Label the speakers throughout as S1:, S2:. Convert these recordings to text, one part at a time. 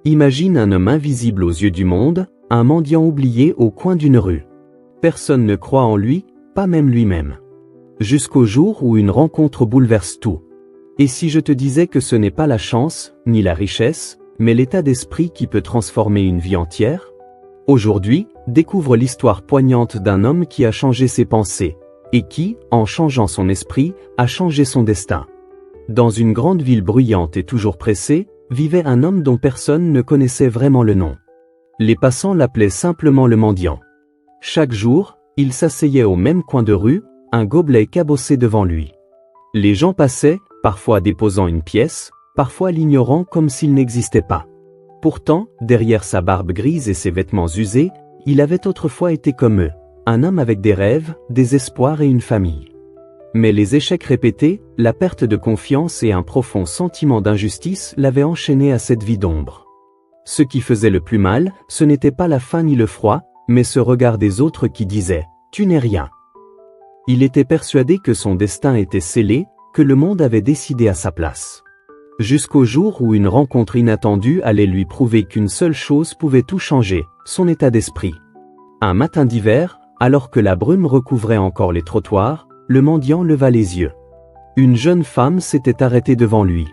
S1: Imagine un homme invisible aux yeux du monde, un mendiant oublié au coin d'une rue. Personne ne croit en lui, pas même lui-même. Jusqu'au jour où une rencontre bouleverse tout. Et si je te disais que ce n'est pas la chance, ni la richesse, mais l'état d'esprit qui peut transformer une vie entière? Aujourd'hui, découvre l'histoire poignante d'un homme qui a changé ses pensées, et qui, en changeant son esprit, a changé son destin. Dans une grande ville bruyante et toujours pressée, vivait un homme dont personne ne connaissait vraiment le nom. Les passants l'appelaient simplement le mendiant. Chaque jour, il s'asseyait au même coin de rue, un gobelet cabossé devant lui. Les gens passaient, parfois déposant une pièce, parfois l'ignorant comme s'il n'existait pas. Pourtant, derrière sa barbe grise et ses vêtements usés, il avait autrefois été comme eux, un homme avec des rêves, des espoirs et une famille. Mais les échecs répétés, la perte de confiance et un profond sentiment d'injustice l'avaient enchaîné à cette vie d'ombre. Ce qui faisait le plus mal, ce n'était pas la faim ni le froid, mais ce regard des autres qui disait « Tu n'es rien ». Il était persuadé que son destin était scellé, que le monde avait décidé à sa place. Jusqu'au jour où une rencontre inattendue allait lui prouver qu'une seule chose pouvait tout changer, son état d'esprit. Un matin d'hiver, alors que la brume recouvrait encore les trottoirs, le mendiant leva les yeux. Une jeune femme s'était arrêtée devant lui.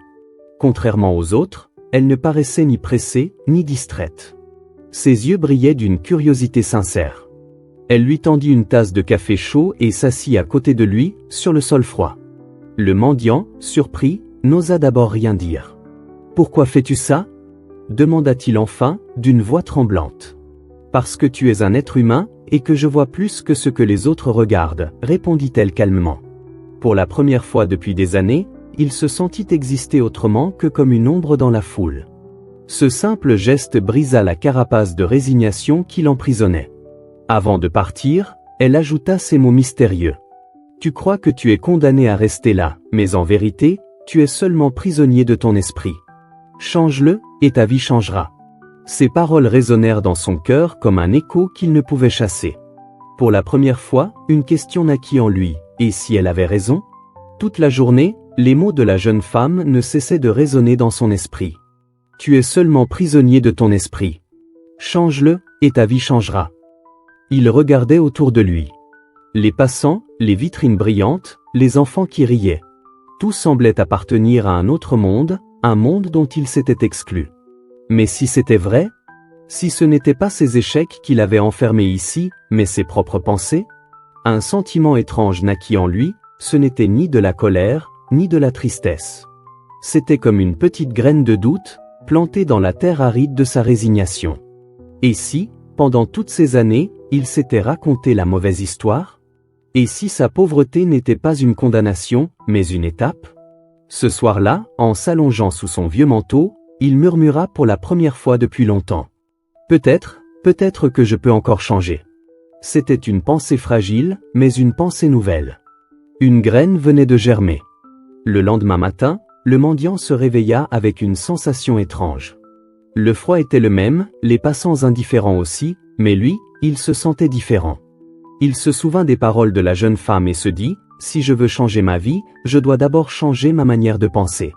S1: Contrairement aux autres, elle ne paraissait ni pressée, ni distraite. Ses yeux brillaient d'une curiosité sincère. Elle lui tendit une tasse de café chaud et s'assit à côté de lui, sur le sol froid. Le mendiant, surpris, n'osa d'abord rien dire. « Pourquoi fais-tu ça » demanda-t-il enfin, d'une voix tremblante. « Parce que tu es un être humain, et que je vois plus que ce que les autres regardent, répondit-elle calmement. Pour la première fois depuis des années, il se sentit exister autrement que comme une ombre dans la foule. Ce simple geste brisa la carapace de résignation qui l'emprisonnait. Avant de partir, elle ajouta ces mots mystérieux. « Tu crois que tu es condamné à rester là, mais en vérité, tu es seulement prisonnier de ton esprit. Change-le, et ta vie changera. » Ces paroles résonnèrent dans son cœur comme un écho qu'il ne pouvait chasser. Pour la première fois, une question naquit en lui, et si elle avait raison? Toute la journée, les mots de la jeune femme ne cessaient de résonner dans son esprit. Tu es seulement prisonnier de ton esprit. Change-le, et ta vie changera. Il regardait autour de lui. Les passants, les vitrines brillantes, les enfants qui riaient. Tout semblait appartenir à un autre monde, un monde dont il s'était exclu. Mais si c'était vrai? Si ce n'était pas ses échecs qui l'avaient enfermé ici, mais ses propres pensées? Un sentiment étrange naquit en lui, ce n'était ni de la colère, ni de la tristesse. C'était comme une petite graine de doute, plantée dans la terre aride de sa résignation. Et si, pendant toutes ces années, il s'était raconté la mauvaise histoire? Et si sa pauvreté n'était pas une condamnation, mais une étape? Ce soir-là, en s'allongeant sous son vieux manteau, il murmura pour la première fois depuis longtemps. Peut-être que je peux encore changer. C'était une pensée fragile, mais une pensée nouvelle. Une graine venait de germer. Le lendemain matin, le mendiant se réveilla avec une sensation étrange. Le froid était le même, les passants indifférents aussi, mais lui, il se sentait différent. Il se souvint des paroles de la jeune femme et se dit, si je veux changer ma vie, je dois d'abord changer ma manière de penser.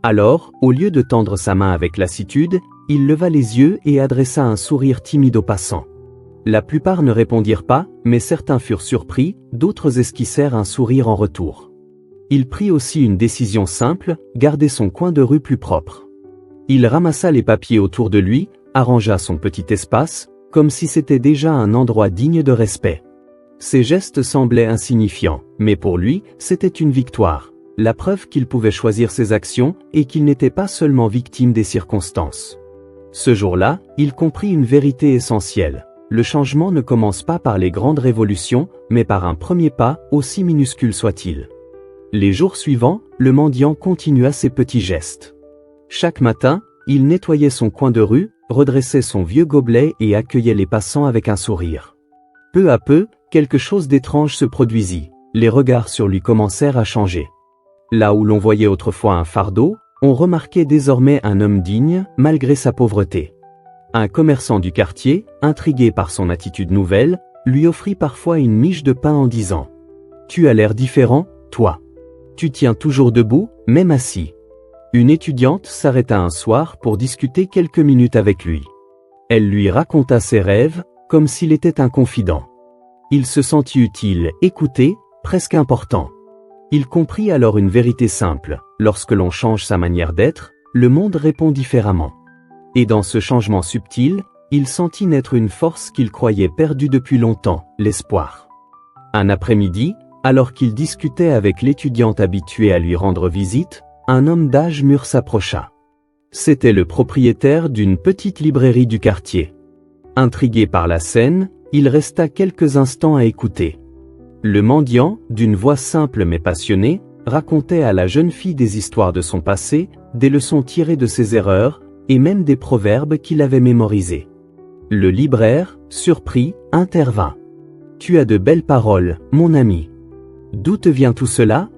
S1: Alors, au lieu de tendre sa main avec lassitude, il leva les yeux et adressa un sourire timide aux passants. La plupart ne répondirent pas, mais certains furent surpris, d'autres esquissèrent un sourire en retour. Il prit aussi une décision simple, garder son coin de rue plus propre. Il ramassa les papiers autour de lui, arrangea son petit espace, comme si c'était déjà un endroit digne de respect. Ses gestes semblaient insignifiants, mais pour lui, c'était une victoire. La preuve qu'il pouvait choisir ses actions et qu'il n'était pas seulement victime des circonstances. Ce jour-là, il comprit une vérité essentielle. Le changement ne commence pas par les grandes révolutions, mais par un premier pas, aussi minuscule soit-il. Les jours suivants, le mendiant continua ses petits gestes. Chaque matin, il nettoyait son coin de rue, redressait son vieux gobelet et accueillait les passants avec un sourire. Peu à peu, quelque chose d'étrange se produisit. Les regards sur lui commencèrent à changer. Là où l'on voyait autrefois un fardeau, on remarquait désormais un homme digne, malgré sa pauvreté. Un commerçant du quartier, intrigué par son attitude nouvelle, lui offrit parfois une miche de pain en disant « Tu as l'air différent, toi. Tu tiens toujours debout, même assis. Une étudiante s'arrêta un soir pour discuter quelques minutes avec lui. Elle lui raconta ses rêves, comme s'il était un confident. Il se sentit utile, écouté, presque important. Il comprit alors une vérité simple: lorsque l'on change sa manière d'être, le monde répond différemment. Et dans ce changement subtil, il sentit naître une force qu'il croyait perdue depuis longtemps, l'espoir. Un après-midi, alors qu'il discutait avec l'étudiante habituée à lui rendre visite, un homme d'âge mûr s'approcha. C'était le propriétaire d'une petite librairie du quartier. Intrigué par la scène, il resta quelques instants à écouter. Le mendiant, d'une voix simple mais passionnée, racontait à la jeune fille des histoires de son passé, des leçons tirées de ses erreurs, et même des proverbes qu'il avait mémorisés. Le libraire, surpris, intervint. « Tu as de belles paroles, mon ami. D'où te vient tout cela ?»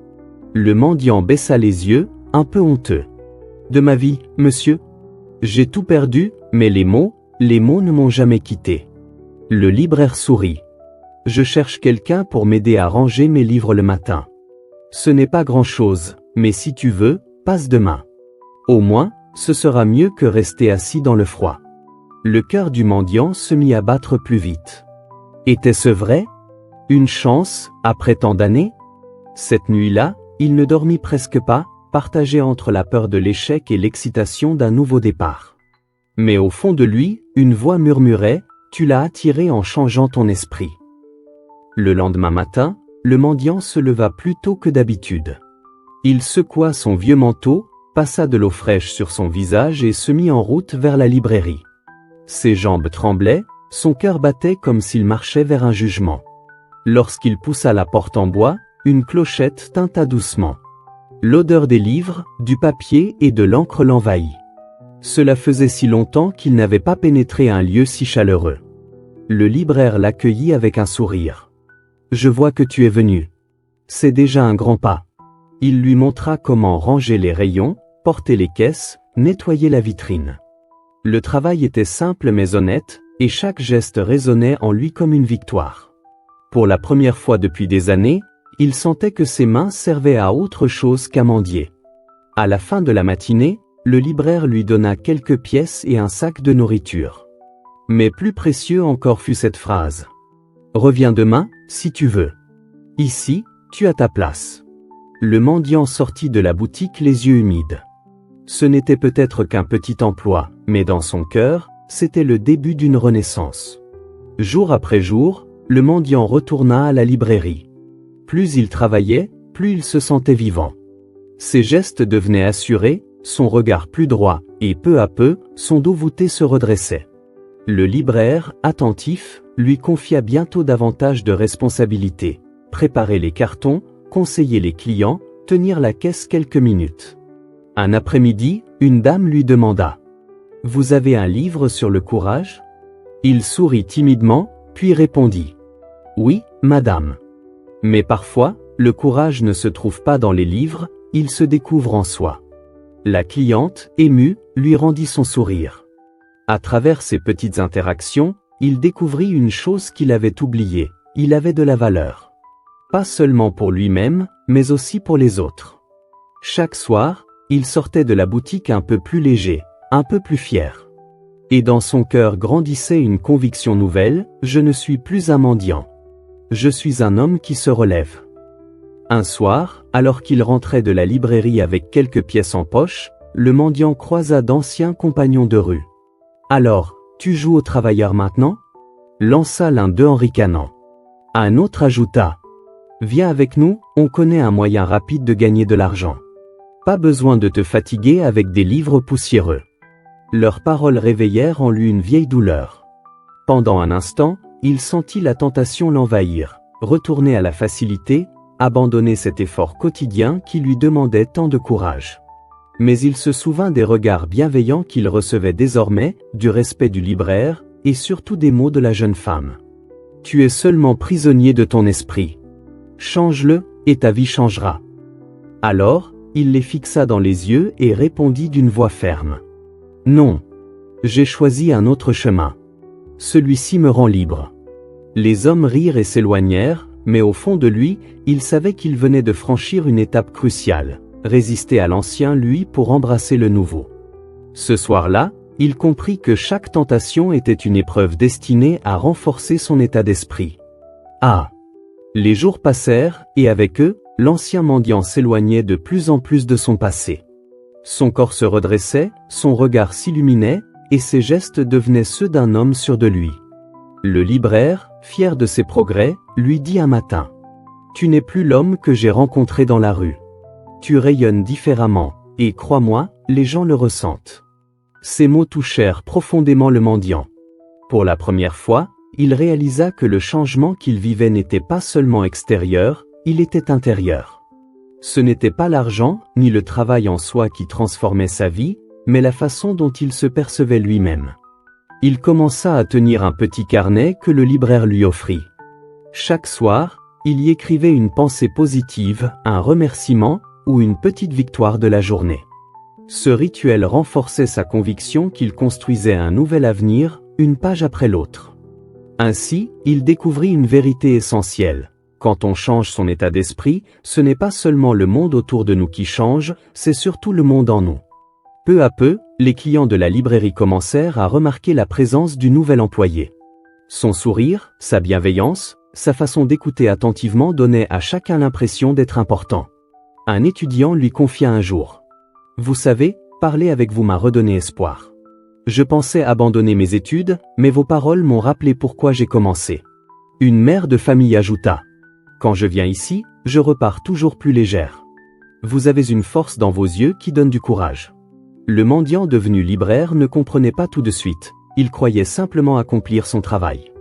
S1: Le mendiant baissa les yeux, un peu honteux. « De ma vie, monsieur. J'ai tout perdu, mais les mots ne m'ont jamais quitté. » Le libraire sourit. « Je cherche quelqu'un pour m'aider à ranger mes livres le matin. Ce n'est pas grand-chose, mais si tu veux, passe demain. Au moins, ce sera mieux que rester assis dans le froid. » Le cœur du mendiant se mit à battre plus vite. Était-ce vrai? Une chance, après tant d'années? Cette nuit-là, il ne dormit presque pas, partagé entre la peur de l'échec et l'excitation d'un nouveau départ. Mais au fond de lui, une voix murmurait: « Tu l'as attiré en changeant ton esprit. » Le lendemain matin, le mendiant se leva plus tôt que d'habitude. Il secoua son vieux manteau, passa de l'eau fraîche sur son visage et se mit en route vers la librairie. Ses jambes tremblaient, son cœur battait comme s'il marchait vers un jugement. Lorsqu'il poussa la porte en bois, une clochette tinta doucement. L'odeur des livres, du papier et de l'encre l'envahit. Cela faisait si longtemps qu'il n'avait pas pénétré un lieu si chaleureux. Le libraire l'accueillit avec un sourire. « Je vois que tu es venu. C'est déjà un grand pas. » Il lui montra comment ranger les rayons, porter les caisses, nettoyer la vitrine. Le travail était simple mais honnête, et chaque geste résonnait en lui comme une victoire. Pour la première fois depuis des années, il sentait que ses mains servaient à autre chose qu'à mendier. À la fin de la matinée, le libraire lui donna quelques pièces et un sac de nourriture. Mais plus précieux encore fut cette phrase. « Reviens demain, si tu veux. Ici, tu as ta place. » Le mendiant sortit de la boutique les yeux humides. Ce n'était peut-être qu'un petit emploi, mais dans son cœur, c'était le début d'une renaissance. Jour après jour, le mendiant retourna à la librairie. Plus il travaillait, plus il se sentait vivant. Ses gestes devenaient assurés, son regard plus droit, et peu à peu, son dos voûté se redressait. Le libraire, attentif, lui confia bientôt davantage de responsabilités. Préparer les cartons, conseiller les clients, tenir la caisse quelques minutes. Un après-midi, une dame lui demanda: « Vous avez un livre sur le courage ?» Il sourit timidement, puis répondit: « Oui, madame. Mais parfois, le courage ne se trouve pas dans les livres, il se découvre en soi. » La cliente, émue, lui rendit son sourire. À travers ces petites interactions, il découvrit une chose qu'il avait oubliée: il avait de la valeur. Pas seulement pour lui-même, mais aussi pour les autres. Chaque soir, il sortait de la boutique un peu plus léger, un peu plus fier. Et dans son cœur grandissait une conviction nouvelle: je ne suis plus un mendiant. Je suis un homme qui se relève. Un soir, alors qu'il rentrait de la librairie avec quelques pièces en poche, le mendiant croisa d'anciens compagnons de rue. « Alors, tu joues aux travailleurs maintenant ?» lança l'un d'eux en ricanant. Un autre ajouta: « Viens avec nous, on connaît un moyen rapide de gagner de l'argent. Pas besoin de te fatiguer avec des livres poussiéreux. » Leurs paroles réveillèrent en lui une vieille douleur. Pendant un instant, il sentit la tentation l'envahir, retourner à la facilité, abandonner cet effort quotidien qui lui demandait tant de courage. Mais il se souvint des regards bienveillants qu'il recevait désormais, du respect du libraire, et surtout des mots de la jeune femme. « Tu es seulement prisonnier de ton esprit. Change-le, et ta vie changera. » Alors, il les fixa dans les yeux et répondit d'une voix ferme: « Non. J'ai choisi un autre chemin. Celui-ci me rend libre. » Les hommes rirent et s'éloignèrent, mais au fond de lui, il savait qu'il venait de franchir une étape cruciale: résister à l'ancien lui pour embrasser le nouveau. Ce soir-là, il comprit que chaque tentation était une épreuve destinée à renforcer son état d'esprit. Ah! Les jours passèrent, et avec eux, l'ancien mendiant s'éloignait de plus en plus de son passé. Son corps se redressait, son regard s'illuminait, et ses gestes devenaient ceux d'un homme sûr de lui. Le libraire, fier de ses progrès, lui dit un matin: « Tu n'es plus l'homme que j'ai rencontré dans la rue. Tu rayonnes différemment, et crois-moi, les gens le ressentent. » Ces mots touchèrent profondément le mendiant. Pour la première fois, il réalisa que le changement qu'il vivait n'était pas seulement extérieur, il était intérieur. Ce n'était pas l'argent, ni le travail en soi qui transformait sa vie, mais la façon dont il se percevait lui-même. Il commença à tenir un petit carnet que le libraire lui offrit. Chaque soir, il y écrivait une pensée positive, un remerciement, ou une petite victoire de la journée. Ce rituel renforçait sa conviction qu'il construisait un nouvel avenir, une page après l'autre. Ainsi, il découvrit une vérité essentielle. Quand on change son état d'esprit, ce n'est pas seulement le monde autour de nous qui change, c'est surtout le monde en nous. Peu à peu, les clients de la librairie commencèrent à remarquer la présence du nouvel employé. Son sourire, sa bienveillance, sa façon d'écouter attentivement donnaient à chacun l'impression d'être important. Un étudiant lui confia un jour: « Vous savez, parler avec vous m'a redonné espoir. Je pensais abandonner mes études, mais vos paroles m'ont rappelé pourquoi j'ai commencé. » Une mère de famille ajouta: « Quand je viens ici, je repars toujours plus légère. Vous avez une force dans vos yeux qui donne du courage. » Le mendiant devenu libraire ne comprenait pas tout de suite, il croyait simplement accomplir son travail.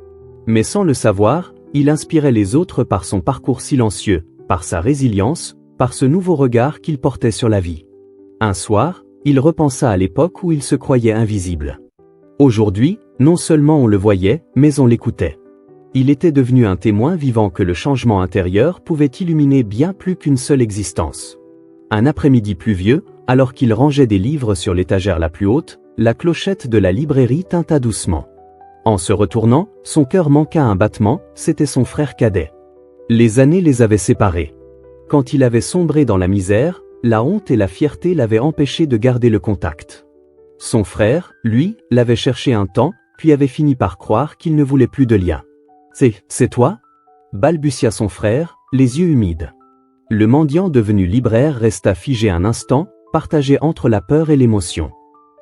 S1: Mais sans le savoir, il inspirait les autres par son parcours silencieux, par sa résilience, par ce nouveau regard qu'il portait sur la vie. Un soir, il repensa à l'époque où il se croyait invisible. Aujourd'hui, non seulement on le voyait, mais on l'écoutait. Il était devenu un témoin vivant que le changement intérieur pouvait illuminer bien plus qu'une seule existence. Un après-midi pluvieux, alors qu'il rangeait des livres sur l'étagère la plus haute, la clochette de la librairie tinta doucement. En se retournant, son cœur manqua un battement, c'était son frère cadet. Les années les avaient séparés. Quand il avait sombré dans la misère, la honte et la fierté l'avaient empêché de garder le contact. Son frère, lui, l'avait cherché un temps, puis avait fini par croire qu'il ne voulait plus de lien. « C'est toi ?» balbutia son frère, les yeux humides. Le mendiant devenu libraire resta figé un instant, partagé entre la peur et l'émotion.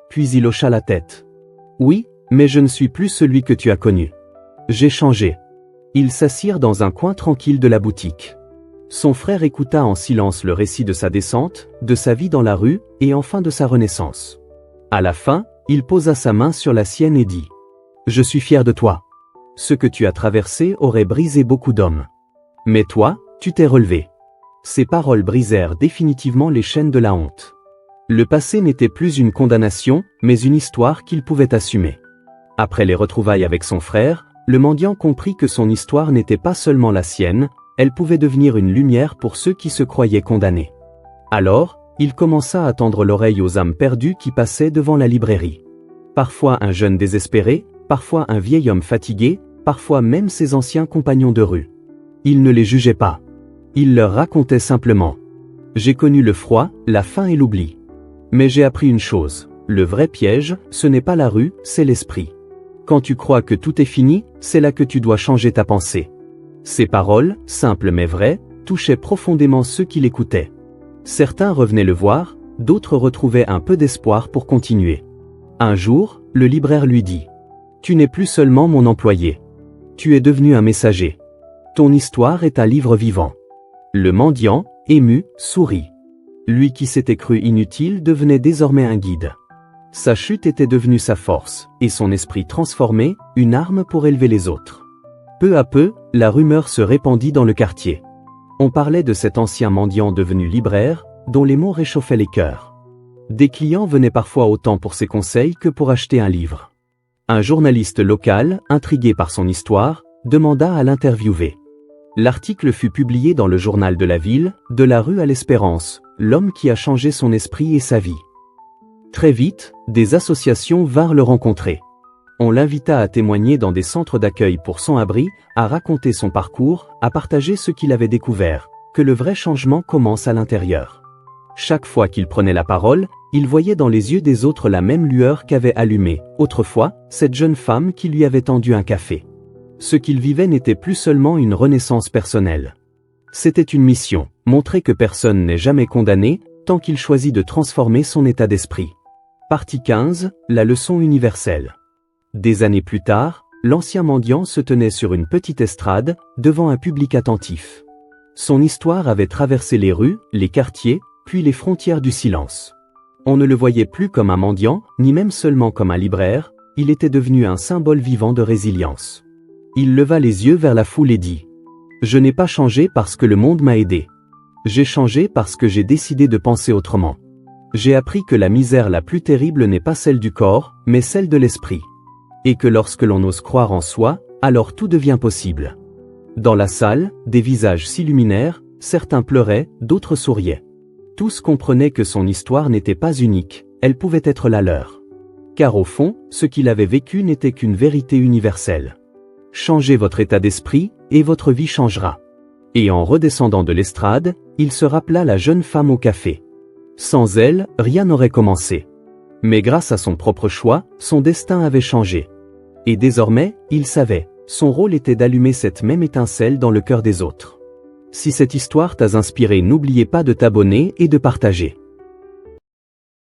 S1: Puis il hocha la tête. « Oui, mais je ne suis plus celui que tu as connu. J'ai changé. » Ils s'assirent dans un coin tranquille de la boutique. Son frère écouta en silence le récit de sa descente, de sa vie dans la rue, et enfin de sa renaissance. À la fin, il posa sa main sur la sienne et dit: « Je suis fier de toi. Ce que tu as traversé aurait brisé beaucoup d'hommes. Mais toi, tu t'es relevé. » Ces paroles brisèrent définitivement les chaînes de la honte. Le passé n'était plus une condamnation, mais une histoire qu'il pouvait assumer. Après les retrouvailles avec son frère, le mendiant comprit que son histoire n'était pas seulement la sienne, elle pouvait devenir une lumière pour ceux qui se croyaient condamnés. Alors, il commença à tendre l'oreille aux âmes perdues qui passaient devant la librairie. Parfois un jeune désespéré, parfois un vieil homme fatigué, parfois même ses anciens compagnons de rue. Il ne les jugeait pas. Il leur racontait simplement: « J'ai connu le froid, la faim et l'oubli. Mais j'ai appris une chose, le vrai piège, ce n'est pas la rue, c'est l'esprit. Quand tu crois que tout est fini, c'est là que tu dois changer ta pensée. » Ces paroles, simples mais vraies, touchaient profondément ceux qui l'écoutaient. Certains revenaient le voir, d'autres retrouvaient un peu d'espoir pour continuer. Un jour, le libraire lui dit: « Tu n'es plus seulement mon employé. Tu es devenu un messager. Ton histoire est un livre vivant. » Le mendiant, ému, sourit. Lui qui s'était cru inutile devenait désormais un guide. Sa chute était devenue sa force, et son esprit transformé, une arme pour élever les autres. Peu à peu, la rumeur se répandit dans le quartier. On parlait de cet ancien mendiant devenu libraire, dont les mots réchauffaient les cœurs. Des clients venaient parfois autant pour ses conseils que pour acheter un livre. Un journaliste local, intrigué par son histoire, demanda à l'interviewer. L'article fut publié dans le journal de la ville, de la rue à l'Espérance, l'homme qui a changé son esprit et sa vie. Très vite, des associations vinrent le rencontrer. On l'invita à témoigner dans des centres d'accueil pour sans-abri, à raconter son parcours, à partager ce qu'il avait découvert, que le vrai changement commence à l'intérieur. Chaque fois qu'il prenait la parole, il voyait dans les yeux des autres la même lueur qu'avait allumée, autrefois, cette jeune femme qui lui avait tendu un café. Ce qu'il vivait n'était plus seulement une renaissance personnelle. C'était une mission, montrer que personne n'est jamais condamné, tant qu'il choisit de transformer son état d'esprit. Partie 15, la leçon universelle. Des années plus tard, l'ancien mendiant se tenait sur une petite estrade, devant un public attentif. Son histoire avait traversé les rues, les quartiers, puis les frontières du silence. On ne le voyait plus comme un mendiant, ni même seulement comme un libraire, il était devenu un symbole vivant de résilience. Il leva les yeux vers la foule et dit « Je n'ai pas changé parce que le monde m'a aidé. J'ai changé parce que j'ai décidé de penser autrement. J'ai appris que la misère la plus terrible n'est pas celle du corps, mais celle de l'esprit. Et que lorsque l'on ose croire en soi, alors tout devient possible. » Dans la salle, des visages s'illuminèrent, certains pleuraient, d'autres souriaient. Tous comprenaient que son histoire n'était pas unique, elle pouvait être la leur. Car au fond, ce qu'il avait vécu n'était qu'une vérité universelle. Changez votre état d'esprit, et votre vie changera. Et en redescendant de l'estrade, il se rappela la jeune femme au café. Sans elle, rien n'aurait commencé. Mais grâce à son propre choix, son destin avait changé. Et désormais, il savait. Son rôle était d'allumer cette même étincelle dans le cœur des autres. Si cette histoire t'a inspiré, n'oubliez pas de t'abonner et de partager.